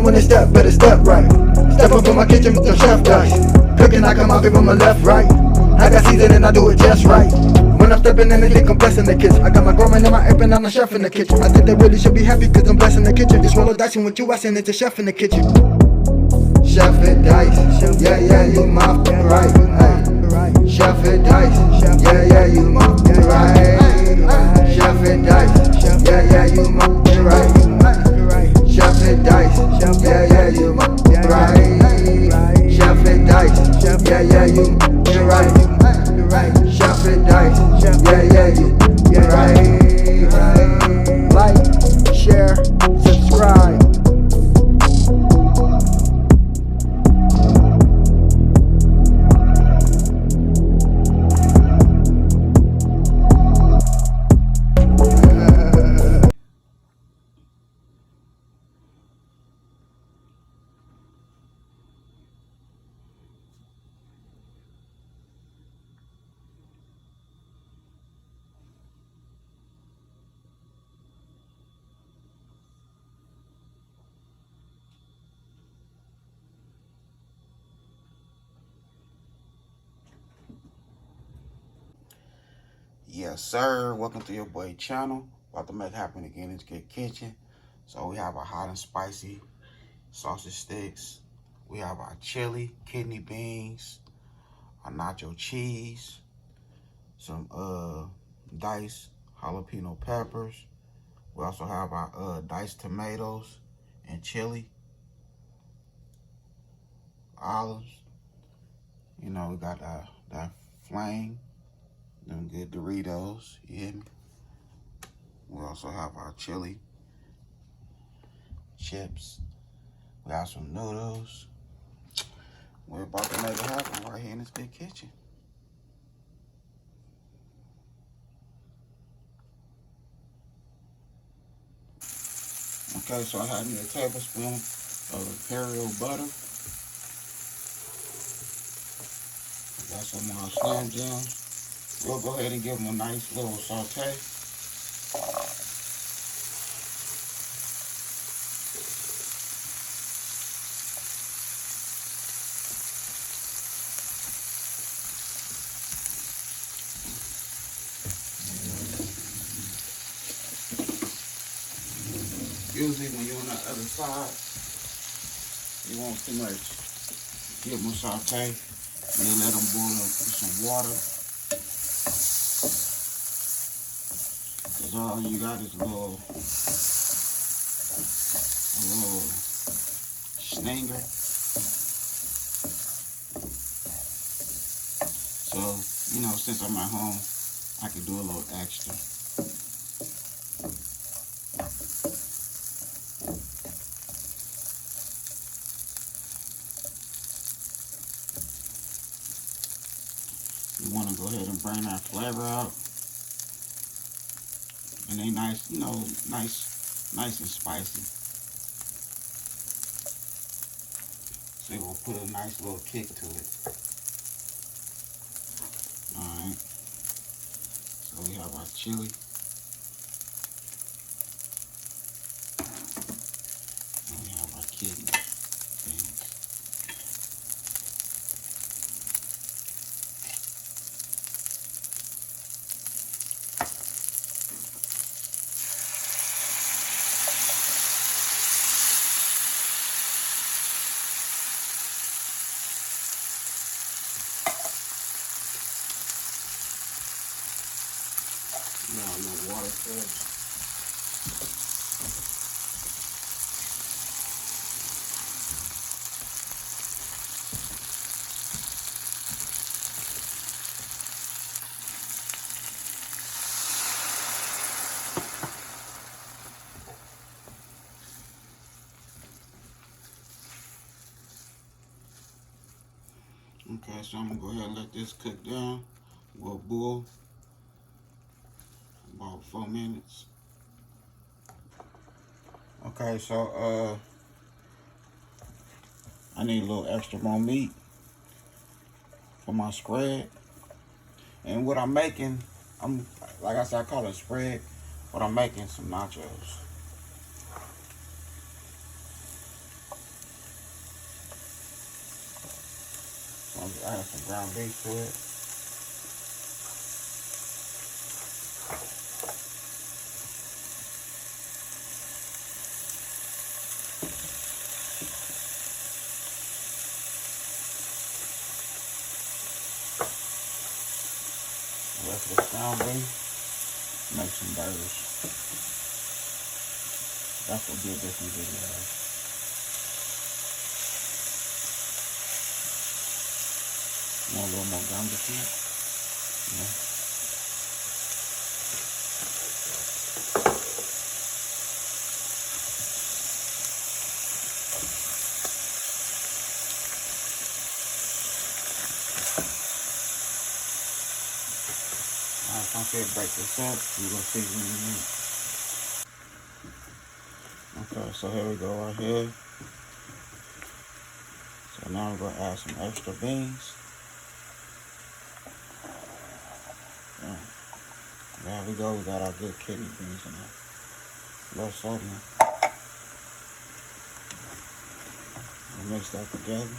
when they step, better step right. Step up in my kitchen with the chef dice. Cooking, I come out from my left, right. I got season and I do it just right. When I'm stepping in, they think I'm blessing the kitchen. I got my grandma in my apron, I'm the chef in the kitchen. I think they really should be happy cause I'm blessing the kitchen. Just roll a dice and with you, I send it to chef in the kitchen. Chef it dice, yeah, yeah, you my right. Hey. Chef it dice, yeah, yeah, you my right. Chef it dice, yeah, yeah, you my right. Chef it dice, yeah, yeah, you my right. Chef it dice, yeah, yeah, you right. Chef it dice, yeah, yeah, you right. Like, share, subscribe. Yes, sir. Welcome to your boy channel. About to make happen again in the kitchen. So we have our hot and spicy sausage sticks. We have our chili, kidney beans, our nacho cheese, some diced jalapeno peppers. We also have our diced tomatoes and chili, olives. You know, we got that flame. Them good Doritos, you hear me? We also have our chili chips. We have some noodles. We're about to make it happen right here in this big kitchen. Okay, so I have me a tablespoon of imperial butter. Got some of our Slam Jams. We'll go ahead and give them a nice little saute. Usually when you're on the other side, you won't too much. Give them a saute and then let them boil up with some water. Cause all you got is a little slinger. So, you know, since I'm at home, I can do a little extra. You want to go ahead and bring that flavor out. And they nice, you know, nice and spicy. So it will put a nice little kick to it. Alright. So we have our chili. And we have our kidney beans. Now a little water first. Okay, so I'm gonna go ahead and let this cook down. We'll boil about 4 minutes. Okay, so I need a little extra more meat for my spread. And what I'm making, like I said, I call it a spread, but I'm making some nachos. I'm just adding some ground beef to it. The rest of the ground beef, make some burgers. That's what did this video. Want a little more ground beef in it? Yeah. Alright, once we break this up, we're gonna see when we need. Okay, so here we go right here. So now we're gonna add some extra beans. Yeah. There we go, we got our good kidney beans in there. Low sodium. We'll mix that together.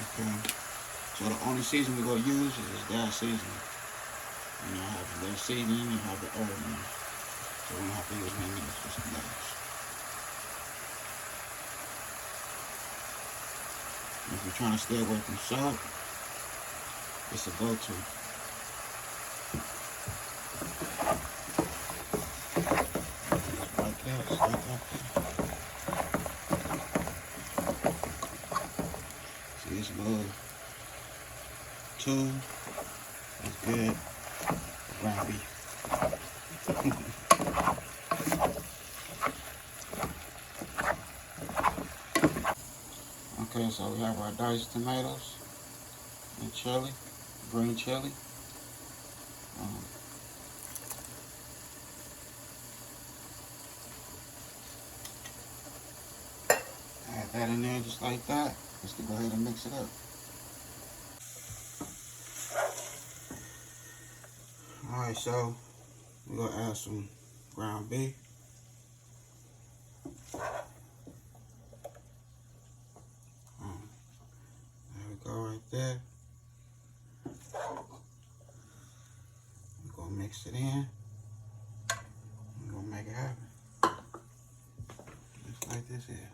Okay. So the only season we're gonna use is that seasoning. You know, I have the seasoning and have the oil in it. So we don't have to use any of this for some If you're trying to stay away from salt, it's a go-to. Like that, just like that. See this little tool, that's good for ground beef. Okay, so we have our diced tomatoes and chili, green chili. Add that in there just like that. Let's go ahead and mix it up. Alright, so we're gonna add some ground beef. There we go right there. We're gonna mix it in. We're gonna make it happen. Just like this here.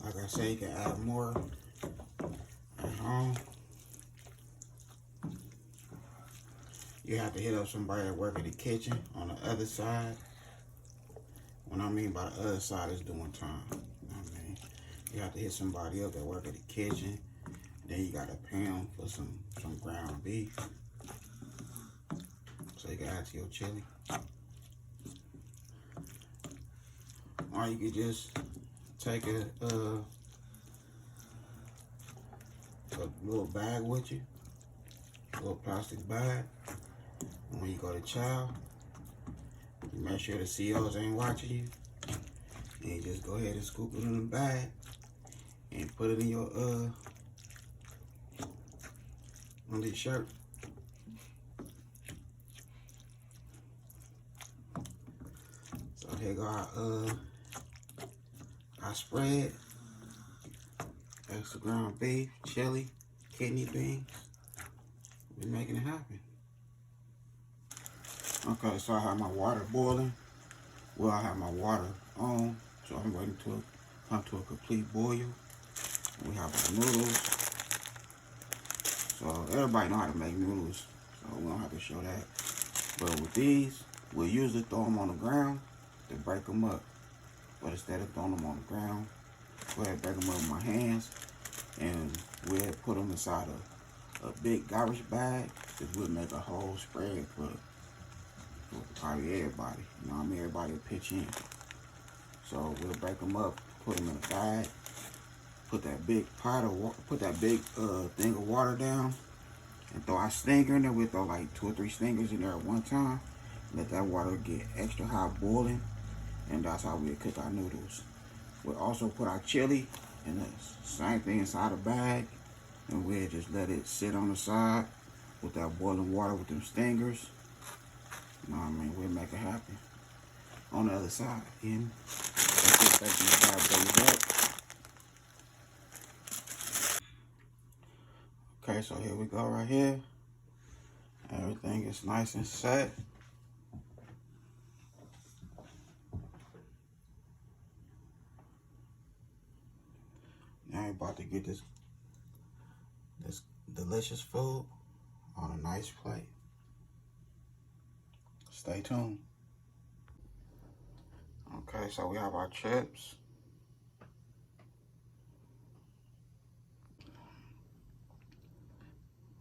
Like I say, you can add more at home. You have to hit up somebody that work in the kitchen on the other side. What I mean by the other side is doing time. You know what I mean? You have to hit somebody up that work in the kitchen. Then you got to pay them for some ground beef. So you can add to your chili. Or you could just take a little bag with you, a little plastic bag. And when you go to chow, you make sure the COs ain't watching you. And you just go ahead and scoop it in the bag and put it in your under your shirt. So here go our spread. Extra ground beef, chili, kidney beans. We're making it happen. Okay, so I have my water boiling. Well, I have my water on, so I'm waiting to come to a complete boil. We have our noodles. So everybody know how to make noodles, so we don't have to show that. But with these, we'll usually throw them on the ground to break them up. But instead of throwing them on the ground, go ahead and break them up with my hands, and we'll put them inside a big garbage bag, because we'll make a whole spread for probably everybody. You know what I mean? Everybody will pitch in. So we'll break them up, put them in a bag, put that big pot of water, put that big thing of water down, and throw our stinger in there. We'll throw like 2 or 3 stingers in there at one time. Let that water get extra hot boiling, and that's how we cook our noodles. We'll also put our chili in the same thing inside a bag, and we'll just let it sit on the side with that boiling water with them stingers. You know what I mean? We'll make it happen. On the other side, again. Let's just take these bad boys up. Okay, so here we go right here. Everything is nice and set. Now we're about to get this delicious food on a nice plate. Stay tuned. Okay, so we have our chips.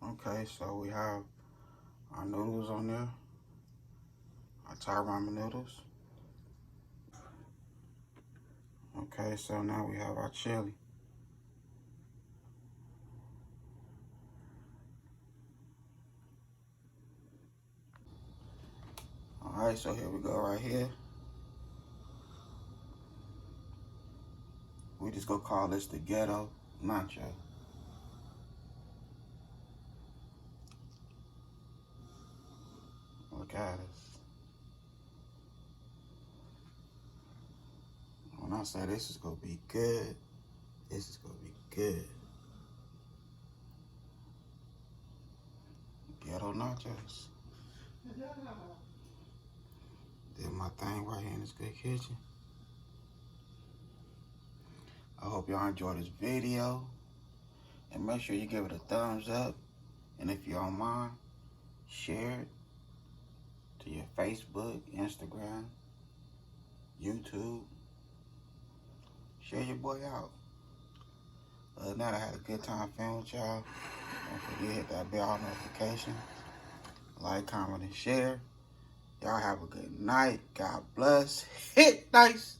Okay, so we have our noodles on there. Our Thai ramen noodles. Okay, so now we have our chili. Alright, so here we go right here. We just gonna call this the Ghetto Nacho. Look at us. When I say this is gonna be good, this is gonna be good. Ghetto nachos. Did my thing right here in this good kitchen. I hope y'all enjoyed this video. And make sure you give it a thumbs up. And if you don't mind, share it to your Facebook, Instagram, YouTube. Share your boy out. Other than that, I had a good time filming with y'all. Don't forget to hit that bell notification. Like, comment, and share. Y'all have a good night. God bless. Hit dice.